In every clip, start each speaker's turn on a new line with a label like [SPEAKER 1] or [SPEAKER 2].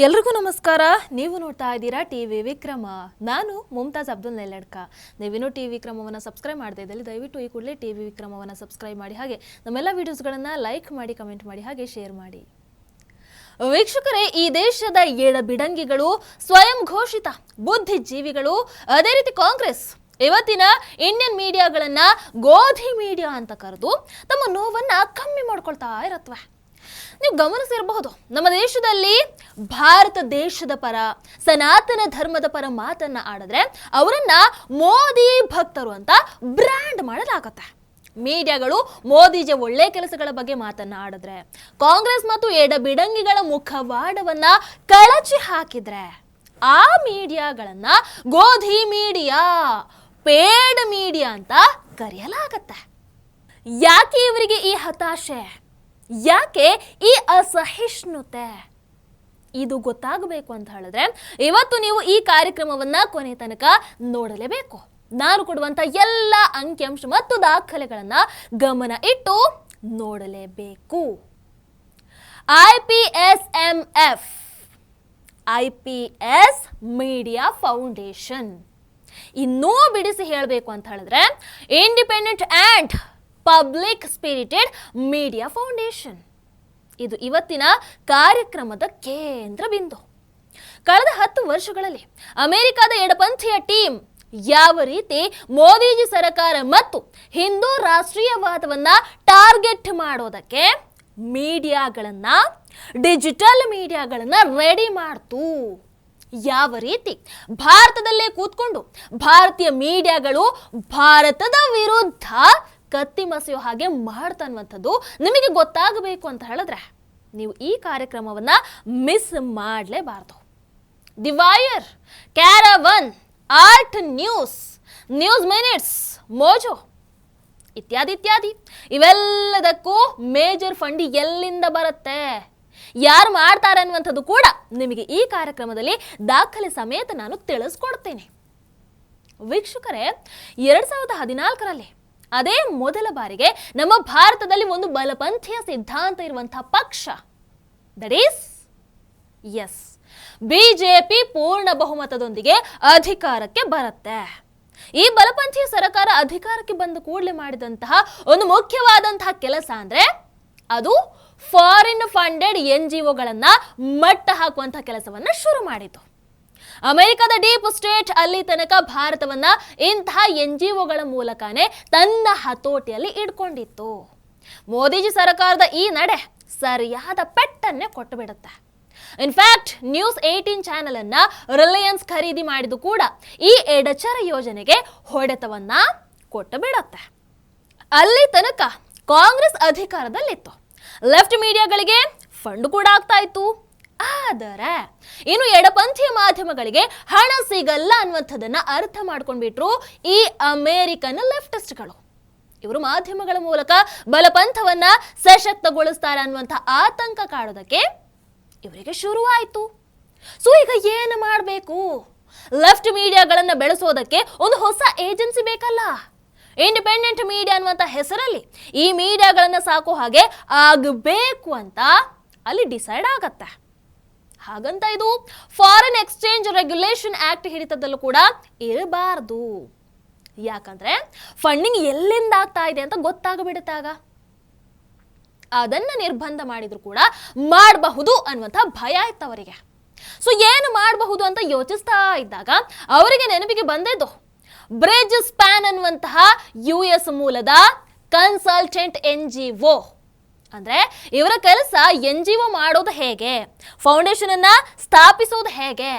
[SPEAKER 1] ಎಲ್ರಿಗೂ ನಮಸ್ಕಾರ. ನೀವು ನೋಡ್ತಾ ಇದ್ದೀರಾ ಟಿವಿ ವಿಕ್ರಮ. ನಾನು ಮುಮ್ತಾಜ್ ಅಬ್ದುಲ್ ನೆಲ್ಲಡ್ಕ. ನೀವಿನ್ನೂ ಟಿವಿ ವಿಕ್ರಮವನ್ನು ಸಬ್ಸ್ಕ್ರೈಬ್ ಮಾಡದೇ ಇದ್ದಲ್ಲಿ ದಯವಿಟ್ಟು ಈ ಕೂಡಲೇ ಟಿವಿ ವಿಕ್ರಮವನ್ನು ಸಬ್ಸ್ಕ್ರೈಬ್ ಮಾಡಿ, ಹಾಗೆ ನಮ್ಮೆಲ್ಲ ವಿಡಿಯೋಸ್ಗಳನ್ನು ಲೈಕ್ ಮಾಡಿ, ಕಮೆಂಟ್ ಮಾಡಿ, ಹಾಗೆ ಶೇರ್ ಮಾಡಿ. ವೀಕ್ಷಕರೇ, ಈ ದೇಶದ ಎಡಬಿಡಂಗಿಗಳು, ಸ್ವಯಂ ಘೋಷಿತ ಬುದ್ಧಿಜೀವಿಗಳು, ಅದೇ ರೀತಿ ಕಾಂಗ್ರೆಸ್ ಇವತ್ತಿನ ಇಂಡಿಯನ್ ಮೀಡಿಯಾಗಳನ್ನ ಗೋಧಿ ಮೀಡಿಯಾ ಅಂತ ಕರೆದು ತಮ್ಮ ನೋವನ್ನ ಕಮ್ಮಿ ಮಾಡ್ಕೊಳ್ತಾ ಇರತ್ವೆ. ನೀವು ಗಮನಿಸಿರಬಹುದು, ನಮ್ಮ ದೇಶದಲ್ಲಿ ಭಾರತ ದೇಶದ ಪರ, ಸನಾತನ ಧರ್ಮದ ಪರ ಮಾತನ್ನ ಆಡಿದ್ರೆ ಅವರನ್ನ ಮೋದಿ ಭಕ್ತರು ಅಂತ ಬ್ರ್ಯಾಂಡ್ ಮಾಡಲಾಗತ್ತೆ. ಮೀಡಿಯಾಗಳು ಮೋದಿಜಿ ಒಳ್ಳೆ ಕೆಲಸಗಳ ಬಗ್ಗೆ ಮಾತನ್ನ ಆಡಿದ್ರೆ, ಕಾಂಗ್ರೆಸ್ ಮತ್ತು ಎಡಬಿಡಂಗಿಗಳ ಮುಖವಾಡವನ್ನ ಕಳಚಿ ಹಾಕಿದ್ರೆ ಆ ಮೀಡಿಯಾಗಳನ್ನ ಗೋಧಿ ಮೀಡಿಯಾ, ಪೇಡ್ ಮೀಡಿಯಾ ಅಂತ ಕರೆಯಲಾಗತ್ತೆ. ಯಾಕೆ ಇವರಿಗೆ ಈ ಹತಾಶೆ? ಯಾಕೆ ಈ ಅಸಹಿಷ್ಣುತೆ? ಇದು ಗೊತ್ತಾಗಬೇಕು ಅಂತ ಹೇಳಿದ್ರೆ ಇವತ್ತು ನೀವು ಈ ಕಾರ್ಯಕ್ರಮವನ್ನ ಕೊನೆ ತನಕ ನೋಡಲೇಬೇಕು. ನಾನು ಕೊಡುವಂತ ಎಲ್ಲ ಅಂಕಿಅಂಶ ಮತ್ತು ದಾಖಲೆಗಳನ್ನ ಗಮನ ಇಟ್ಟು ನೋಡಲೇಬೇಕು. ಐಪಿಎಸ್ ಮೀಡಿಯಾ ಫೌಂಡೇಶನ್, ಇನ್ನೂ ಬಿಡಿಸಿ ಹೇಳಬೇಕು ಅಂತ ಹೇಳಿದ್ರೆ independent and public spirited media foundation. ಇದು ಇವತ್ತಿನ ಕಾರ್ಯಕ್ರಮದ ಕೇಂದ್ರ ಬಿಂದು. ಕಳೆದ 10 ವರ್ಷಗಳಲ್ಲಿ ಅಮೆರಿಕದ ಎಡಪಂಥೀಯ ಟೀಮ್ ಯಾವ ರೀತಿ ಮೋದಿಜಿ ಸರ್ಕಾರ ಮತ್ತು ಹಿಂದೂ ರಾಷ್ಟ್ರೀಯವಾದವನ್ನ ಟಾರ್ಗೆಟ್ ಮಾಡೋದಕ್ಕೆ ಮೀಡಿಯಾಗಳನ್ನ, ಡಿಜಿಟಲ್ ಮೀಡಿಯಾಗಳನ್ನ ರೆಡಿ ಮಾಡ್ತು, ಯಾವ ರೀತಿ ಭಾರತದಲ್ಲೇ ಕೂತ್ಕೊಂಡು ಭಾರತೀಯ ಮೀಡಿಯಾಗಳು ಭಾರತದ ವಿರುದ್ಧ ಕತ್ತಿ ಮಸೆಯೋ ಹಾಗೆ ಮಾಡ್ತಾ ಅನ್ನುವಂಥದ್ದು ನಿಮಗೆ ಗೊತ್ತಾಗಬೇಕು ಅಂತ ಹೇಳಿದ್ರೆ ನೀವು ಈ ಕಾರ್ಯಕ್ರಮವನ್ನ ಮಿಸ್ ಮಾಡಲೇಬಾರದು. The Wire, Caravan, Alt News, News Minutes, Mojo ಇತ್ಯಾದಿ ಇತ್ಯಾದಿ ಇವೆಲ್ಲದಕ್ಕೂ ಮೇಜರ್ ಫಂಡ್ ಎಲ್ಲಿಂದ ಬರುತ್ತೆ, ಯಾರು ಮಾಡ್ತಾರೆ ಅನ್ನುವಂಥದ್ದು ಕೂಡ ನಿಮಗೆ ಈ ಕಾರ್ಯಕ್ರಮದಲ್ಲಿ ದಾಖಲೆ ಸಮೇತ ನಾನು ತಿಳಿಸ್ಕೊಡ್ತೇನೆ. ವೀಕ್ಷಕರೇ, 2014ರಲ್ಲಿ ಅದೇ ಮೊದಲ ಬಾರಿಗೆ ನಮ್ಮ ಭಾರತದಲ್ಲಿ ಒಂದು ಬಲಪಂಥೀಯ ಸಿದ್ಧಾಂತ ಇರುವಂತಹ ಪಕ್ಷ, ದಟ್ ಈಸ್ ಬಿಜೆಪಿ ಪೂರ್ಣ ಬಹುಮತದೊಂದಿಗೆ ಅಧಿಕಾರಕ್ಕೆ ಬರುತ್ತೆ. ಈ ಬಲಪಂಥೀಯ ಸರ್ಕಾರ ಅಧಿಕಾರಕ್ಕೆ ಬಂದ ಕೂಡಲೇ ಮಾಡಿದಂತಹ ಒಂದು ಮುಖ್ಯವಾದಂತಹ ಕೆಲಸ ಅಂದ್ರೆ ಅದು ಫಾರಿನ್ ಫಂಡೆಡ್ NGOಗಳನ್ನ ಮಟ್ಟ ಹಾಕುವಂತಹ ಕೆಲಸವನ್ನ ಶುರು ಮಾಡಿತು. ಅಮೆರಿಕದ ಡೀಪ್ ಸ್ಟೇಟ್ ಅಲ್ಲಿ ತನಕ ಭಾರತವನ್ನ ಇಂತಹ NGOಗಳ ಮೂಲಕನೇ ತನ್ನ ಹತೋಟಿಯಲ್ಲಿ ಇಟ್ಕೊಂಡಿತ್ತು. ಮೋದಿಜಿ ಸರ್ಕಾರದ ಈ ನಡೆ ಸರಿಯಾದ ಪೆಟ್ಟನ್ನೇ ಕೊಟ್ಟು ಬಿಡುತ್ತೆ. ಇನ್ಫ್ಯಾಕ್ಟ್ ನ್ಯೂಸ್ 18 ಚಾನೆಲ್ ಅನ್ನ ರಿಲಯನ್ಸ್ ಖರೀದಿ ಮಾಡಿದ್ದು ಕೂಡ ಈ ಎಡಚರ ಯೋಜನೆಗೆ ಹೊಡೆತವನ್ನ ಕೊಟ್ಟು ಬಿಡುತ್ತೆ. ಅಲ್ಲಿ ತನಕ ಕಾಂಗ್ರೆಸ್ ಅಧಿಕಾರದಲ್ಲಿತ್ತು, ಲೆಫ್ಟ್ ಮೀಡಿಯಾಗಳಿಗೆ ಫಂಡ್ ಕೂಡ ಆಗ್ತಾ ಇತ್ತು. ಆದರೆ ಇನ್ನು ಎಡಪಂಥೀಯ ಮಾಧ್ಯಮಗಳಿಗೆ ಹಣ ಸಿಗಲ್ಲ ಅನ್ನುವಂಥದ್ದನ್ನ ಅರ್ಥ ಮಾಡ್ಕೊಂಡ್ಬಿಟ್ರು ಈ ಅಮೆರಿಕನ್ ಲೆಫ್ಟಿಸ್ಟ್ಗಳು. ಇವರು ಮಾಧ್ಯಮಗಳ ಮೂಲಕ ಬಲಪಂಥವನ್ನ ಸಶಕ್ತಗೊಳಿಸ್ತಾರೆ ಅನ್ನುವಂಥ ಆತಂಕ ಕಾಡೋದಕ್ಕೆ ಇವರಿಗೆ ಶುರುವಾಯಿತು. ಸೊ ಈಗ ಏನು ಮಾಡಬೇಕು? ಲೆಫ್ಟ್ ಮೀಡಿಯಾಗಳನ್ನ ಬೆಳೆಸೋದಕ್ಕೆ ಒಂದು ಹೊಸ ಏಜೆನ್ಸಿ ಬೇಕಲ್ಲ. ಇಂಡಿಪೆಂಡೆಂಟ್ ಮೀಡಿಯಾ ಅನ್ನುವಂಥ ಹೆಸರಲ್ಲಿ ಈ ಮೀಡಿಯಾಗಳನ್ನ ಸಾಕೋ ಹಾಗೆ ಆಗಬೇಕು ಅಂತ ಅಲ್ಲಿ ಡಿಸೈಡ್ ಆಗತ್ತೆ. ಹಾಗಂತ ಇದು ಫಾರಿನ್ ಎಕ್ಸ್ಚೇಂಜ್ ರೆಗ್ಯುಲೇಷನ್ ಆಕ್ಟ್ ಹಿಡಿತದಲ್ಲೂ ಕೂಡ ಇರಬಾರ್ದು. ಯಾಕಂದ್ರೆ ಫಂಡಿಂಗ್ ಎಲ್ಲಿಂದ ಆಗ್ತಾ ಇದೆ ಅಂತ ಗೊತ್ತಾಗಬಿಡುತ್ತಾಗ ಅದನ್ನ ನಿರ್ಬಂಧ ಮಾಡಿದ್ರು ಕೂಡ ಮಾಡಬಹುದು ಅನ್ನುವಂಥ ಭಯ ಇತ್ತು ಅವರಿಗೆ. ಸೊ ಏನು ಮಾಡಬಹುದು ಅಂತ ಯೋಚಿಸ್ತಾ ಇದ್ದಾಗ ಅವರಿಗೆ ನೆನಪಿಗೆ ಬಂದಿದ್ದು ಬ್ರಿಡ್ಜ್ ಸ್ಪ್ಯಾನ್ ಅನ್ನುವಂತಹ US ಮೂಲದ ಕನ್ಸಲ್ಟೆಂಟ್ NGO. ಅಂದ್ರೆ ಇವರ ಕೆಲಸ NGO ಮಾಡೋದು ಹೇಗೆ, ಫೌಂಡೇಶನ್ ಅನ್ನ ಸ್ಥಾಪಿಸೋದು ಹೇಗೆ,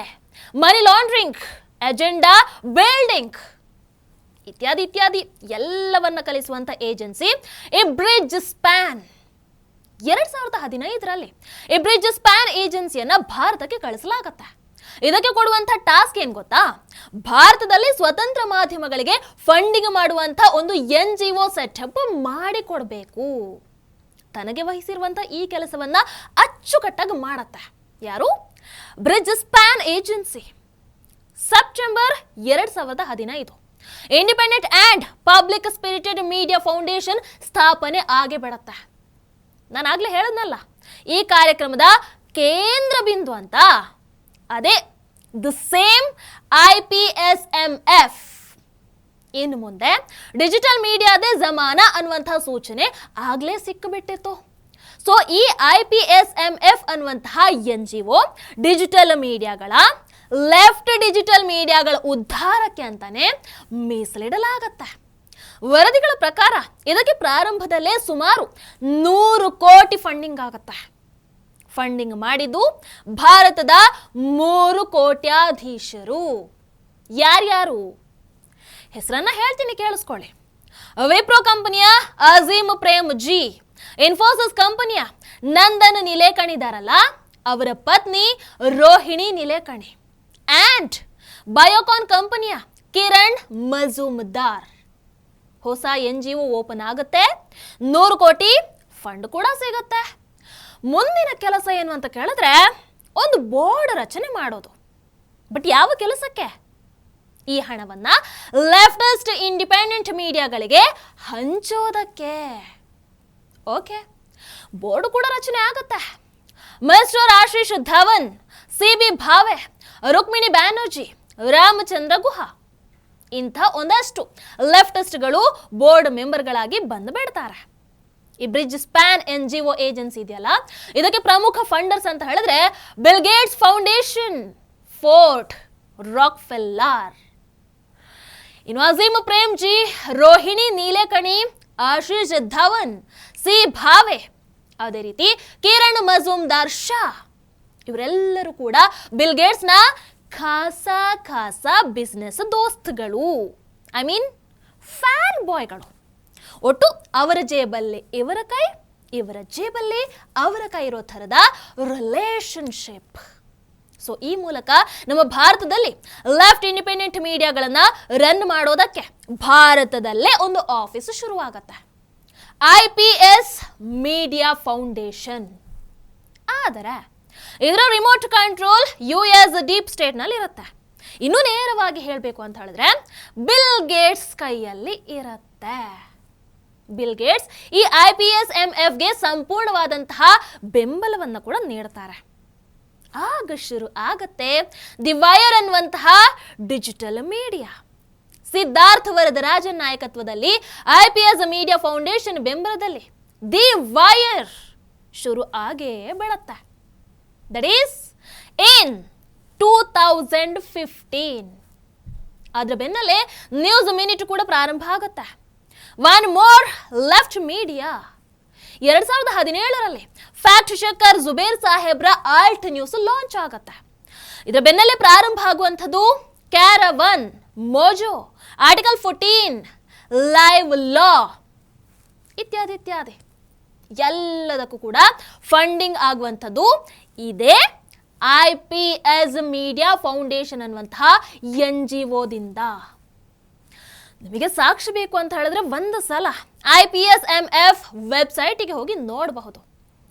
[SPEAKER 1] ಮನಿ ಲಾಂಡ್ರಿಂಗ್, ಅಜೆಂಡಾ ಬಿಲ್ಡಿಂಗ್ ಇತ್ಯಾದಿ ಇತ್ಯಾದಿ ಎಲ್ಲವನ್ನ ಕಲಿಸುವಂತ ಏಜೆನ್ಸಿ ಈ ಬ್ರಿಡ್ಜ್ ಸ್ಪ್ಯಾನ್. 2015ರಲ್ಲಿ ಈ ಬ್ರಿಡ್ಜ್ ಸ್ಪ್ಯಾನ್ ಏಜೆನ್ಸಿಯನ್ನ ಭಾರತಕ್ಕೆ ಕಳಿಸಲಾಗತ್ತೆ. ಇದಕ್ಕೆ ಕೊಡುವಂತ ಟಾಸ್ಕ್ ಏನ್ ಗೊತ್ತಾ? ಭಾರತದಲ್ಲಿ ಸ್ವತಂತ್ರ ಮಾಧ್ಯಮಗಳಿಗೆ ಫಂಡಿಂಗ್ ಮಾಡುವಂತ ಒಂದು NGO ಸೆಟಪ್ ಮಾಡಿ ಕೊಡಬೇಕು. ತನಗೆ ವಹಿಸಿರುವಂತ ಈ ಕೆಲಸವನ್ನ ಅಚ್ಚುಕಟ್ಟಾಗಿ ಮಾಡತ್ತೆ. ಯಾರು? Bridge span agency. September 2015 independent and public spirited media foundation ಸ್ಥಾಪನೆ ಆಗೇ ಬಿಡತ್ತೆ. ನಾನು ಆಗ್ಲೇ ಹೇಳದ್ನಲ್ಲ, ಈ ಕಾರ್ಯಕ್ರಮದ ಕೇಂದ್ರ ಬಿಂದು ಅಂತ ಅದೇ ದ ಸೇಮ್ IPSMF. ಇನ್ನು ಮುಂದೆ ಡಿಜಿಟಲ್ ಮೀಡಿಯಾದೇ ಜಮಾನ ಅನ್ನುವಂತಹ ಸೂಚನೆ ಆಗ್ಲೇ ಸಿಕ್ಕಿಬಿಟ್ಟಿತ್ತು. ಸೊ ಈ IPSMF ಅನ್ನುವಂತಹ NGO ಡಿಜಿಟಲ್ ಮೀಡಿಯಾಗಳ ಲೆಫ್ಟ್ ಡಿಜಿಟಲ್ ಮೀಡಿಯಾಗಳ ಉದ್ಧಾರಕ್ಕೆ ಅಂತಾನೆ ಮೀಸಲಿಡಲಾಗತ್ತೆ. ವರದಿಗಳ ಪ್ರಕಾರ ಇದಕ್ಕೆ ಪ್ರಾರಂಭದಲ್ಲೇ ಸುಮಾರು 100 ಕೋಟಿ ಫಂಡಿಂಗ್ ಆಗತ್ತೆ. ಫಂಡಿಂಗ್ ಮಾಡಿದ್ದು ಭಾರತದ 3 ಕೋಟ್ಯಾಧೀಶರು. ಯಾರ್ಯಾರು ಹೆಸರನ್ನ ಹೇಳ್ತೀನಿ, ಕೇಳಿಸ್ಕೊಳ್ಳಿ. ವಿಪ್ರೋ ಕಂಪನಿಯ ಅಜೀಮ್ ಪ್ರೇಮ್ ಜಿ, ಇನ್ಫೋಸಿಸ್ ಕಂಪನಿಯ ನಂದನ್ ನಿಲೇಕಣಿ ಇದಾರಲ್ಲ ಅವರ ಪತ್ನಿ ರೋಹಿಣಿ ನಿಲೇಕಣಿ, ಅಂಡ್ ಬಯೋಕಾನ್ ಕಂಪನಿಯ ಕಿರಣ್ ಮಜುಮ್ದಾರ್. ಹೊಸ NGO ಓಪನ್ ಆಗುತ್ತೆ, 100 ಕೋಟಿ ಫಂಡ್ ಕೂಡ ಸಿಗುತ್ತೆ. ಮುಂದಿನ ಕೆಲಸ ಏನು ಅಂತ ಕೇಳಿದ್ರೆ ಒಂದು ಬೋರ್ಡ್ ರಚನೆ ಮಾಡೋದು. ಬಟ್ ಯಾವ ಕೆಲಸಕ್ಕೆ? ಈ ಹಣವನ್ನ ಲೆಫ್ಟಿಸ್ಟ್ ಇಂಡಿಪೆಂಡೆಂಟ್ ಮೀಡಿಯಾಗಳಿಗೆ ಹಂಚೋದಕ್ಕೆ. ಓಕೆ, ಬೋರ್ಡ್ ಕೂಡ ರಚನೆ ಆಗುತ್ತೆ. ಮಿಸ್ಟರ್ ಆಶೀಶ್ ಧವನ್, CB ಭಾವೆ, ರುಕ್ಮಿಣಿ ಬ್ಯಾನರ್ಜಿ, ರಾಮಚಂದ್ರ ಗುಹಾ ಇಂಥ ಒಂದಷ್ಟು ಲೆಫ್ಟಿಸ್ಟ್ಗಳು ಬೋರ್ಡ್ ಮೆಂಬರ್ಗಳಾಗಿ ಬಂದು ಬಿಡ್ತಾರೆ. ಈ ಬ್ರಿಡ್ಜ್ ಸ್ಪ್ಯಾನ್ NGO ಏಜೆನ್ಸಿ ಇದೆಯಲ್ಲ, ಇದಕ್ಕೆ ಪ್ರಮುಖ ಫಂಡರ್ಸ್ ಅಂತ ಹೇಳಿದ್ರೆ Bill Gates foundation, Ford, Rockefeller. ಇನ್ನು ಅಜೀಮ್ ಪ್ರೇಮ್ ಜಿ, ರೋಹಿಣಿ ನೀಲೇಕಣಿ, ಆಶೀಶ್ ಧವನ್, C ಭಾವೆ, ಅದೇ ರೀತಿ ಕಿರಣ್ ಮಜುಮ್ದಾರ್ ಶಾ, ಇವರೆಲ್ಲರೂ ಕೂಡ ಬಿಲ್ ಗೇಟ್ಸ್ನ ಖಾಸಾ ಬಿಸ್ನೆಸ್ ದೋಸ್ತಗಳು, ಐ ಮೀನ್ ಫ್ಯಾನ್ ಬಾಯ್ಗಳು. ಒಟ್ಟು ಅವರ ಜೇಬಲ್ಲಿ ಇವರ ಕೈ, ಇವರ ಜೇಬಲ್ಲಿ ಅವರ ಕೈ ಇರೋ ಥರದ ರಿಲೇಶನ್ಶಿಪ್. ಸೊ ಈ ಮೂಲಕ ನಮ್ಮ ಭಾರತದಲ್ಲಿ ಲೆಫ್ಟ್ ಇಂಡಿಪೆಂಡೆಂಟ್ ಮೀಡಿಯಾಗಳನ್ನ ರನ್ ಮಾಡೋದಕ್ಕೆ ಭಾರತದಲ್ಲೇ ಒಂದು ಆಫೀಸ್ ಶುರುವಾಗತ್ತೆ, IPS ಮೀಡಿಯಾ ಫೌಂಡೇಶನ್. ಆದರೆ ಇದರ remote control US deep state ನಲ್ಲಿ ಇರುತ್ತೆ. ಇನ್ನು ನೇರವಾಗಿ ಹೇಳಬೇಕು ಅಂತ ಹೇಳಿದ್ರೆ ಬಿಲ್ ಗೇಟ್ಸ್ ಕೈಯಲ್ಲಿ ಇರುತ್ತೆ. ಬಿಲ್ ಗೇಟ್ಸ್ ಈ IPSMFಗೆ ಸಂಪೂರ್ಣವಾದಂತಹ ಬೆಂಬಲವನ್ನು ಕೂಡ ನೀಡ್ತಾರೆ. ಆಗ ಶುರು ಆಗತ್ತೆ ದಿ ವೈರ್ ಅನ್ನುವಂತಹ ಡಿಜಿಟಲ್ ಮೀಡಿಯಾ. ಸಿದ್ಧಾರ್ಥ್ ವರದರಾಜನ್ ನಾಯಕತ್ವದಲ್ಲಿ IPS ಮೀಡಿಯಾ ಫೌಂಡೇಶನ್ ಬೆಂಬಲದಲ್ಲಿ ದಿ ವೈರ್ ಶುರು ಆಗೇ ಬೆಳತ್ತೆ. That is in 2015. ಅದರ ಬೆನ್ನಲ್ಲೇ ನ್ಯೂಸ್ ಮಿನಿಟ್ ಕೂಡ ಪ್ರಾರಂಭ ಆಗುತ್ತೆ. ಒನ್ ಮೋರ್ ಲೆಫ್ಟ್ ಮೀಡಿಯಾ 2017ರಲ್ಲಿ ಫ್ಯಾಕ್ಟ್ ಚೆಕರ್ ಜುಬೇರ್ ಸಾಹೇಬ್ರ ಆಲ್ಟ್ ನ್ಯೂಸ್ ಲಾಂಚ್ ಆಗುತ್ತೆ. ಇದರ ಬೆನ್ನಲ್ಲೇ ಪ್ರಾರಂಭ ಆಗುವಂಥದ್ದು Caravan, Mojo, article 14, Live Law ಇತ್ಯಾದಿ ಇತ್ಯಾದಿ. ಎಲ್ಲದಕ್ಕೂ ಕೂಡ ಫಂಡಿಂಗ್ ಆಗುವಂಥದ್ದು ಇದೇ IPS ಮೀಡಿಯಾ ಫೌಂಡೇಶನ್ ಅನ್ನುವಂತಹ NGOದಿಂದ. ನಿಮಗೆ ಸಾಕ್ಷಿ ಬೇಕು ಅಂತ ಹೇಳಿದ್ರೆ ಒಂದು ಸಲ IPSMF ವೆಬ್ಸೈಟಿಗೆ ಹೋಗಿ ನೋಡಬಹುದು.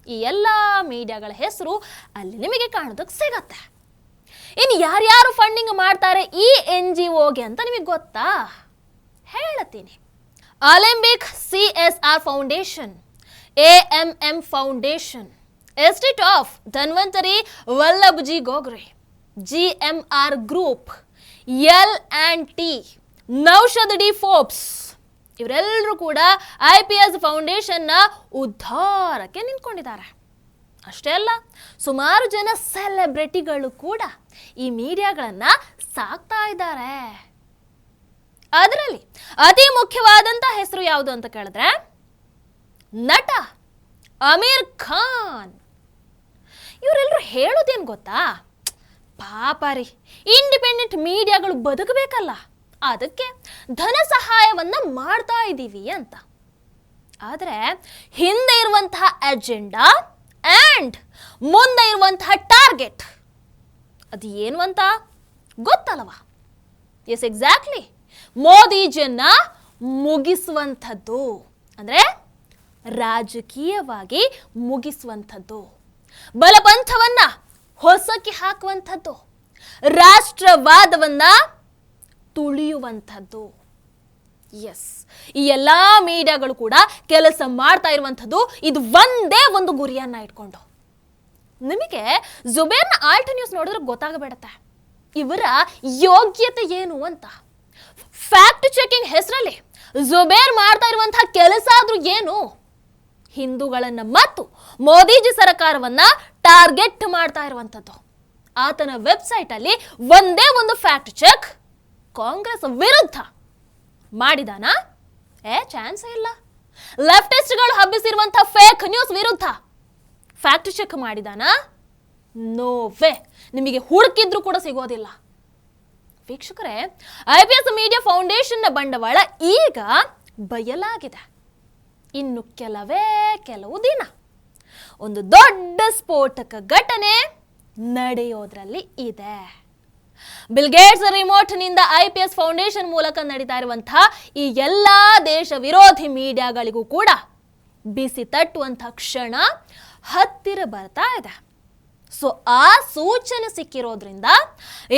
[SPEAKER 1] ಈ ಎಲ್ಲ ಮೀಡಿಯಾಗಳ ಹೆಸರು ಅಲ್ಲಿ ನಿಮಗೆ ಕಾಣೋದಕ್ಕೆ ಸಿಗತ್ತೆ. ಇನ್ನು ಯಾರ್ಯಾರು ಫಂಡಿಂಗ್ ಮಾಡ್ತಾರೆ ಈ NGOಗೆ ಅಂತ ನಿಮಗೆ ಗೊತ್ತಾ? ಹೇಳ್ತೀನಿ. Alembic CSR foundation, AMM foundation, estate of Dhanvantari Vallabhji Gogre, GMR group, L&T, Naushad D Forbes, ಇವರೆಲ್ಲರೂ ಕೂಡ IPS ಫೌಂಡೇಶನ್ನ ಉದ್ಧಾರಕ್ಕೆ ನಿಂತ್ಕೊಂಡಿದ್ದಾರೆ. ಅಷ್ಟೇ ಅಲ್ಲ, ಸುಮಾರು ಜನ ಸೆಲೆಬ್ರಿಟಿಗಳು ಕೂಡ ಈ ಮೀಡಿಯಾಗಳನ್ನ ಸಾಕ್ತಾ ಇದ್ದಾರೆ. ಅದರಲ್ಲಿ ಅತಿ ಮುಖ್ಯವಾದಂತ ಹೆಸರು ಯಾವುದು ಅಂತ ಕೇಳಿದ್ರೆ ನಟ ಆಮಿರ್ ಖಾನ್. ಇವರೆಲ್ಲರೂ ಹೇಳೋದೇನು ಗೊತ್ತಾ? ಪಾಪ ರೀ, ಇಂಡಿಪೆಂಡೆಂಟ್ ಮೀಡಿಯಾಗಳು ಬದುಕಬೇಕಲ್ಲ, ಅದಕ್ಕೆ ಧನ ಸಹಾಯವನ್ನ ಮಾಡ್ತಾ ಇದ್ದೀವಿ ಅಂತ. ಆದರೆ ಹಿಂದೆ ಇರುವಂತಹ ಅಜೆಂಡಾ ಅಂಡ್ ಮುಂದೆ ಇರುವಂತಹ ಟಾರ್ಗೆಟ್ ಅದು ಏನು ಅಂತ ಗೊತ್ತಲ್ಲವಾ? ಎಸ್, ಎಕ್ಸಾಕ್ಟ್ಲಿ, ಮೋದಿಜಿಯನ್ನ ಮುಗಿಸುವಂಥದ್ದು, ಅಂದ್ರೆ ರಾಜಕೀಯವಾಗಿ ಮುಗಿಸುವಂಥದ್ದು, ಬಲಪಂಥವನ್ನ ಹೊಸಕಿ ಹಾಕುವಂಥದ್ದು, ರಾಷ್ಟ್ರವಾದವನ್ನ ತುಳಿಯುವಂಥದ್ದು. ಎಸ್, ಈ ಎಲ್ಲಾ ಮೀಡಿಯಾಗಳು ಕೂಡ ಕೆಲಸ ಮಾಡ್ತಾ ಇರುವಂಥದ್ದು ಇದು ಒಂದೇ ಒಂದು ಗುರಿಯನ್ನ ಇಟ್ಕೊಂಡು. ನಿಮಗೆ ಜುಬೇರ್ನ ಆಲ್ಟ್ ನ್ಯೂಸ್ ನೋಡಿದ್ರೆ ಗೊತ್ತಾಗಬೇಡತ್ತೆ ಇವರ ಯೋಗ್ಯತೆ ಏನು ಅಂತ. ಫ್ಯಾಕ್ಟ್ ಚೆಕಿಂಗ್ ಹೆಸರಲ್ಲಿ ಜುಬೇರ್ ಮಾಡ್ತಾ ಇರುವಂತಹ ಕೆಲಸ ಆದ್ರೂ ಏನು? ಹಿಂದೂಗಳನ್ನ ಮತ್ತು ಮೋದಿಜಿ ಸರ್ಕಾರವನ್ನ ಟಾರ್ಗೆಟ್ ಮಾಡ್ತಾ ಇರುವಂತದ್ದು. ಆತನ ವೆಬ್ಸೈಟ್ ಅಲ್ಲಿ ಒಂದೇ ಒಂದು ಫ್ಯಾಕ್ಟ್ ಚೆಕ್ ಕಾಂಗ್ರೆಸ್ ವಿರುದ್ಧ ಮಾಡಿದಾನ? ಚಾನ್ಸ್ ಇಲ್ಲ. ಲೆಫ್ಟಿಸ್ಟ್ಗಳು ಹಬ್ಬಿಸಿರುವಂತಹ ಫೇಕ್ ನ್ಯೂಸ್ ವಿರುದ್ಧ ಫ್ಯಾಕ್ಟ್ ಚೆಕ್ ಮಾಡಿದಾನ? ನೋ ವೇ, ನಿಮಗೆ ಹುಡುಕಿದ್ರು ಕೂಡ ಸಿಗೋದಿಲ್ಲ. ವೀಕ್ಷಕರೇ, IPS ಮೀಡಿಯಾ ಫೌಂಡೇಶನ್ನ ಬಂಡವಾಳ ಈಗ ಬಯಲಾಗಿದೆ. ಇನ್ನು ಕೆಲವು ದಿನ ಒಂದು ದೊಡ್ಡ ಸ್ಫೋಟಕ ಘಟನೆ ನಡೆಯೋದ್ರಲ್ಲಿ ಇದೆ. ಬಿಲ್ಗೇಟ್ಸ್ ರಿಮೋಟ್ನಿಂದ IPS ಫೌಂಡೇಶನ್ ಮೂಲಕ ನಡೀತಾ ಇರುವಂತಹ ಈ ಎಲ್ಲಾ ದೇಶ ವಿರೋಧಿ ಮೀಡಿಯಾಗಳಿಗೂ ಕೂಡ ಬಿಸಿ ತಟ್ಟುವಂತಹ ಕ್ಷಣ ಹತ್ತಿರ ಬರ್ತಾ ಇದೆ. ಸೊ ಆ ಸೂಚನೆ ಸಿಕ್ಕಿರೋದ್ರಿಂದ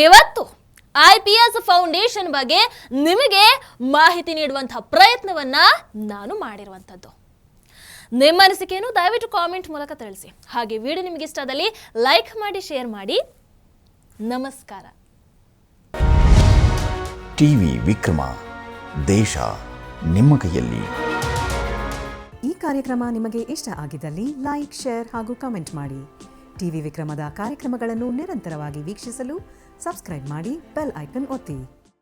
[SPEAKER 1] ಇವತ್ತು IPS ಫೌಂಡೇಶನ್ ಬಗ್ಗೆ ನಿಮಗೆ ಮಾಹಿತಿ ನೀಡುವಂತಹ ಪ್ರಯತ್ನವನ್ನ ನಾನು ಮಾಡಿರುವಂಥದ್ದು. ನಿಮ್ಮ ಅನಿಸಿಕೆಯನ್ನು ದಯವಿಟ್ಟು ಕಾಮೆಂಟ್ ಮೂಲಕ ತಿಳಿಸಿ. ಹಾಗೆ ವಿಡಿಯೋ ನಿಮಗೆ ಇಷ್ಟದಲ್ಲಿ ಲೈಕ್ ಮಾಡಿ, ಶೇರ್ ಮಾಡಿ. ನಮಸ್ಕಾರ.
[SPEAKER 2] ಟಿವಿ ವಿಕ್ರಮ, ದೇಶ ನಿಮ್ಮ ಕೈಯಲ್ಲಿ.
[SPEAKER 3] ಈ ಕಾರ್ಯಕ್ರಮ ನಿಮಗೆ ಇಷ್ಟ ಆಗಿದ್ದಲ್ಲಿ ಲೈಕ್, ಶೇರ್ ಹಾಗೂ ಕಮೆಂಟ್ ಮಾಡಿ. ಟಿವಿ ವಿಕ್ರಮದ ಕಾರ್ಯಕ್ರಮಗಳನ್ನು ನಿರಂತರವಾಗಿ ವೀಕ್ಷಿಸಲು ಸಬ್ಸ್ಕ್ರೈಬ್ ಮಾಡಿ, ಬೆಲ್ ಐಕನ್ ಒತ್ತಿ.